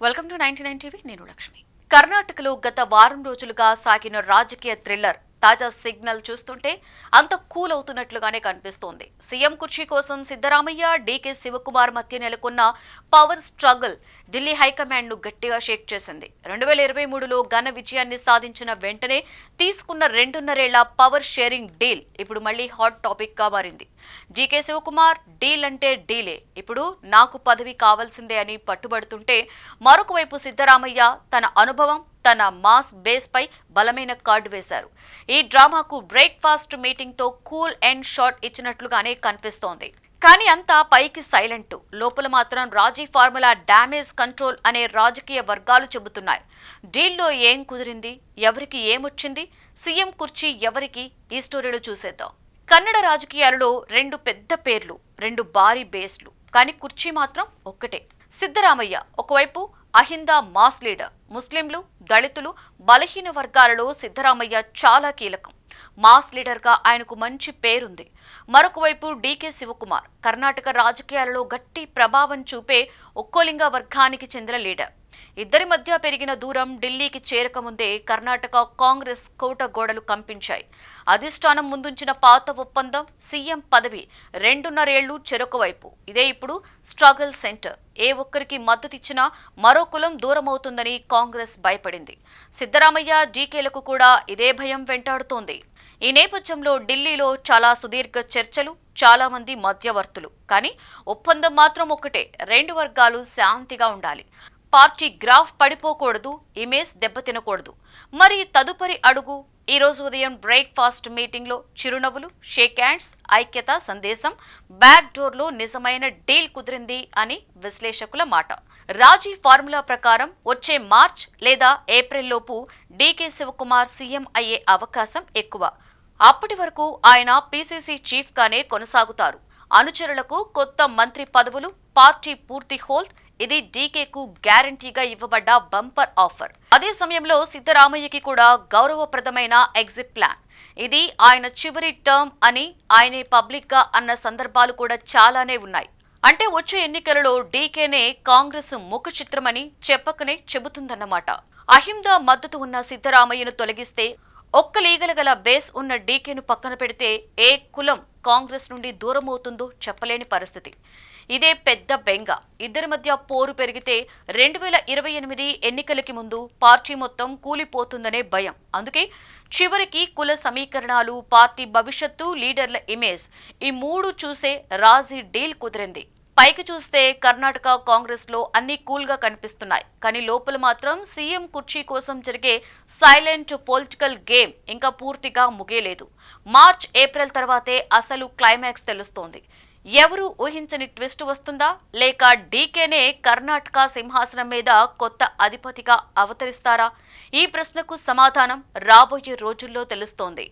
Welcome to 99 TV. నేను లక్ష్మి. కర్ణాటకలో గత వారం రోజులుగా సాగిన రాజకీయ థ్రిల్లర్ తాజా సిగ్నల్ చూస్తుంటే అంత కూల్ అవుతున్నట్లుగానే కనిపిస్తోంది. సీఎం కుర్చీ కోసం సిద్ధరామయ్య, డీకే శివకుమార్ మధ్య నెలకొన్న పవర్ స్ట్రగుల్ ఢిల్లీ హైకమాండ్ ను గట్టిగా షేక్ చేసింది. 2023లో ఘన విజయాన్ని సాధించిన వెంటనే తీసుకున్న 2.5 ఏళ్ల పవర్ షేరింగ్ డీల్ ఇప్పుడు మళ్లీ హాట్ టాపిక్ గా మారింది. డీకే శివకుమార్ డీల్ అంటే డీలే, ఇప్పుడు నాకు పదవి కావాల్సిందే అని పట్టుబడుతుంటే, మరొక వైపు సిద్ధరామయ్య తన అనుభవం, తన మాస్ బేస్ పై బలమైన కార్డు వేశారు. ఈ డ్రామాకు బ్రేక్ఫాస్ట్ మీటింగ్ తో కూల్ అండ్ షార్ట్ ఇచ్చినట్లుగానే కనిపిస్తోంది. కానీ అంతా పైకి సైలెంట్, లోపల మాత్రం రాజీ ఫార్ములా డ్యామేజ్ కంట్రోల్ అనే రాజకీయ వర్గాలు చెబుతున్నాయి. డీల్లో ఏం కుదిరింది, ఎవరికి ఏమొచ్చింది, సీఎం కుర్చీ ఎవరికి, ఈ స్టోరీలో చూసేద్దాం. కన్నడ రాజకీయాలలో 2 పెద్ద పేర్లు, 2 భారీ బేస్లు, కానీ కుర్చీ మాత్రం ఒక్కటే. సిద్ధరామయ్య ఒకవైపు అహింద మాస్ లీడర్, ముస్లింలు, దళితులు, బలహీన వర్గాలలో సిద్ధరామయ్య చాలా కీలకం. మాస్ లీడర్ గా ఆయనకు మంచి పేరుంది. మరొక వైపు డీకే శివకుమార్ కర్ణాటక రాజకీయాలలో గట్టి ప్రభావం చూపే ఒక్కోలింగ వర్గానికి చెందిన లీడర్. ఇద్దరి మధ్య పెరిగిన దూరం ఢిల్లీకి చేరకముందే కర్ణాటక కాంగ్రెస్ కోట గోడలు కంపించాయి. అధిష్టానం ముందుంచిన పాత ఒప్పందం, సీఎం పదవి 2.5 ఏళ్లు చెరొక వైపు. ఇదే ఇప్పుడు స్ట్రగుల్ సెంటర్. ఏ ఒక్కరికి మద్దతిచ్చినా మరో కులం దూరమవుతుందని కాంగ్రెస్ భయపడింది. సిద్ధరామయ్య, డీకేలకు కూడా ఇదే భయం వెంటాడుతోంది. ఈ నేపథ్యంలో ఢిల్లీలో చాలా సుదీర్ఘ చర్చలు, చాలా మంది మధ్యవర్తులు. కానీ ఒప్పందం మాత్రం ఒక్కటే, 2 వర్గాలు శాంతిగా ఉండాలి. పార్టీ గ్రాఫ్ పడిపోకూడదు, ఇమేజ్ దెబ్బతినకూడదు. మరి తదుపరి అడుగు? ఈ రోజు ఉదయం బ్రేక్ఫాస్ట్ మీటింగ్ లో చిరునవ్వులు, షేక్ హ్యాండ్స్, ఐక్యత సందేశం, బ్యాక్ డోర్ లో నిజమైన డీల్ కుదిరింది అని విశ్లేషకుల మాట. రాజీ ఫార్ములా ప్రకారం వచ్చే మార్చ్ లేదా ఏప్రిల్ లోపు డీకే శివకుమార్ సీఎం అయ్యే అవకాశం ఎక్కువ. అప్పటి వరకు ఆయన పీసీసీ చీఫ్ గానే కొనసాగుతారు. అనుచరులకు కొత్త మంత్రి పదవులు, పార్టీ పూర్తి హోల్డ్. ఇది డీకేకు గ్యారంటీగా ఇవ్వబడ్డ బంపర్ ఆఫర్. అదే సమయంలో సిద్ధరామయ్యకి కూడా గౌరవప్రదమైన ఎగ్జిట్ ప్లాన్. ఇది ఆయన చివరి టర్మ్ అని ఆయనే పబ్లిక్ గా అన్న సందర్భాలు కూడా చాలానే ఉన్నాయి. అంటే వచ్చే ఎన్నికలలో డీకేనే కాంగ్రెస్ ముఖ చిత్రమని చెప్పకనే చెబుతుందన్నమాట. అహింద మద్దతు ఉన్న సిద్ధరామయ్యను తొలగిస్తే, ఒక్క లీగల గల బేస్ ఉన్న డీకేను పక్కన పెడితే ఏ కులం కాంగ్రెస్ నుండి దూరమవుతుందో చెప్పలేని పరిస్థితి. ఇదే పెద్ద బెంగ. ఇద్దరి మధ్య పోరు పెరిగితే 2028 ఎన్నికలకి ముందు పార్టీ మొత్తం కూలిపోతుందనే భయం. అందుకే చివరికి కుల సమీకరణాలు, పార్టీ భవిష్యత్తు, లీడర్ల ఇమేజ్, ఈ 3 చూసే రాజీ డీల్ కుదిరింది. పైకి చూస్తే కర్ణాటక కాంగ్రెస్ లో అన్ని కూల్ గా కనిపిస్తున్నాయి. కానీ లోపల మాత్రం సీఎం కుర్చీ కోసం జరిగే సైలెంట్ పొలిటికల్ గేమ్ ఇంకా పూర్తిగా ముగియలేదు. మార్చ్, ఏప్రిల్ తర్వాతే అసలు క్లైమాక్స్ తెలుస్తోంది. ఎవరు ఊహించని ట్విస్ట్ వస్తుందా, లేక డీకేనే కర్ణాటక సింహాసనం మీద కొత్త అధిపతిగా అవతరిస్తారా? ఈ ప్రశ్నకు సమాధానం రాబోయే రోజుల్లో తెలుస్తోంది.